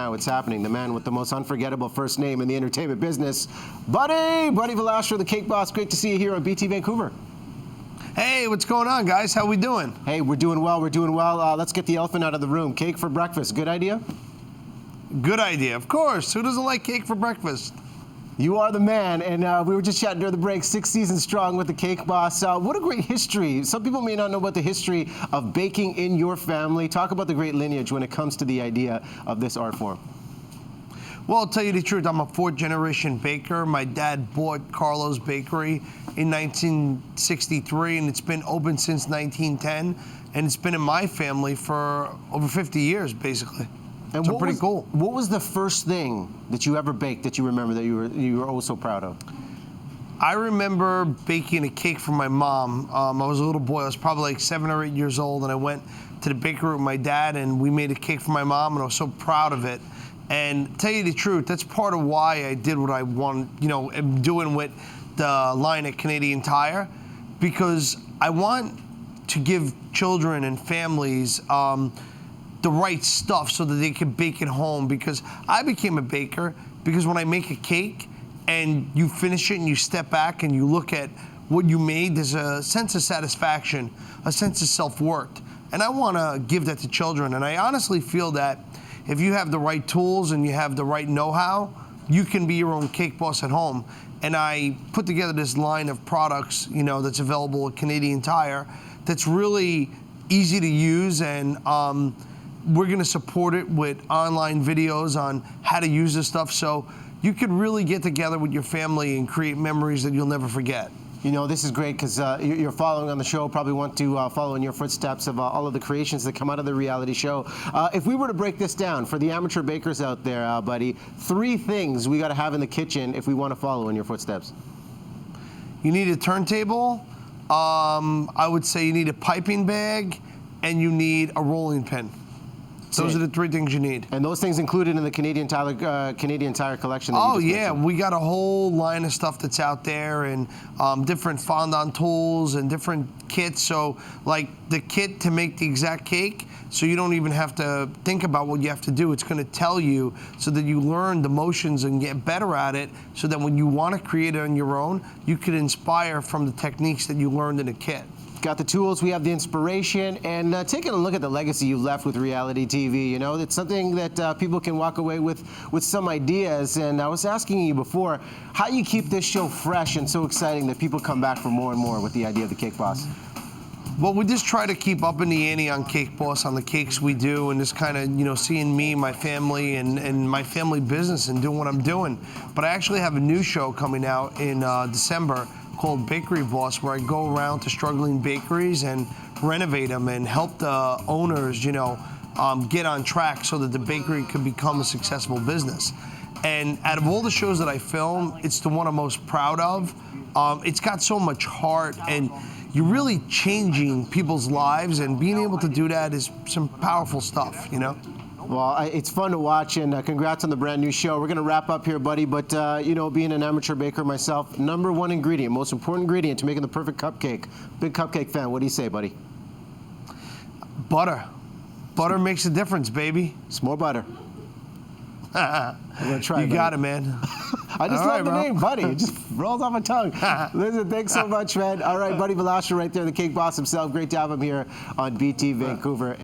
Now it's happening. The man with the most unforgettable first name in the entertainment business, Buddy Valastro, the cake boss. Great to see you here on BT Vancouver. Hey, what's going on, guys? How we doing? Hey, we're doing well. We're doing well. Let's get the elephant out of the room. Cake for breakfast. Good idea? Good idea, of course. Who doesn't like cake for breakfast? You are the man, and we were just chatting during the break, 6 seasons strong with the Cake Boss. What a great history. Some people may not know about the history of baking in your family. Talk about the great lineage when it comes to the idea of this art form. Well, I'll tell you the truth, I'm a fourth-generation baker. My dad bought Carlo's Bakery in 1963, and it's been open since 1910, and it's been in my family for over 50 years, basically. And so pretty cool. What was the first thing that you ever baked that you remember that you were oh so proud of? I remember baking a cake for my mom. I was a little boy. I was probably like 7 or 8 years old, and I went to the bakery with my dad, and we made a cake for my mom, and I was so proud of it. And tell you the truth, that's part of why I did what I want, am doing with the line at Canadian Tire, because I want to give children and families the right stuff so that they can bake at home. Because I became a baker because when I make a cake and you finish it and you step back and you look at what you made, there's a sense of satisfaction, a sense of self-worth. And I want to give that to children. And I honestly feel that if you have the right tools and you have the right know-how, you can be your own cake boss at home. And I put together this line of products, that's available at Canadian Tire that's really easy to use, and we're going to support it with online videos on how to use this stuff so you could really get together with your family and create memories that you'll never forget. This is great because you're following on the show, probably want to follow in your footsteps of all of the creations that come out of the reality show. If we were to break this down for the amateur bakers out there, Buddy, 3 things we got to have in the kitchen if we want to follow in your footsteps. You need a turntable, I would say you need a piping bag, and you need a rolling pin. Those are the 3 things you need. And those things included in the Canadian Tire collection that you just yeah, mentioned. We got a whole line of stuff that's out there, and different fondant tools and different kits. So like the kit to make the exact cake, so you don't even have to think about what you have to do. It's going to tell you so that you learn the motions and get better at it, so that when you want to create it on your own, you could inspire from the techniques that you learned in a kit. Got the tools, we have the inspiration, and taking a look at the legacy you left with reality TV. It's something that people can walk away with some ideas. And I was asking you before, how you keep this show fresh and so exciting that people come back for more and more with the idea of the Cake Boss? Well, we just try to keep up in the ante on Cake Boss, on the cakes we do, and just kind of, seeing me, my family, and my family business and doing what I'm doing. But I actually have a new show coming out in December called Bakery Boss, where I go around to struggling bakeries and renovate them and help the owners, get on track so that the bakery could become a successful business. And out of all the shows that I film, it's the one I'm most proud of. It's got so much heart, and you're really changing people's lives, and being able to do that is some powerful stuff, Well, it's fun to watch, and congrats on the brand new show. We're going to wrap up here, Buddy, but being an amateur baker myself, #1 ingredient, most important ingredient to making the perfect cupcake. Big cupcake fan. What do you say, Buddy? Butter. Butter makes a difference, baby. It's more butter. I'm going to try it. You got it, man. I just love the name, Buddy. It just rolls off my tongue. Listen, thanks so much, man. All right, Buddy Valastro right there, the Cake Boss himself. Great to have him here on BT Vancouver.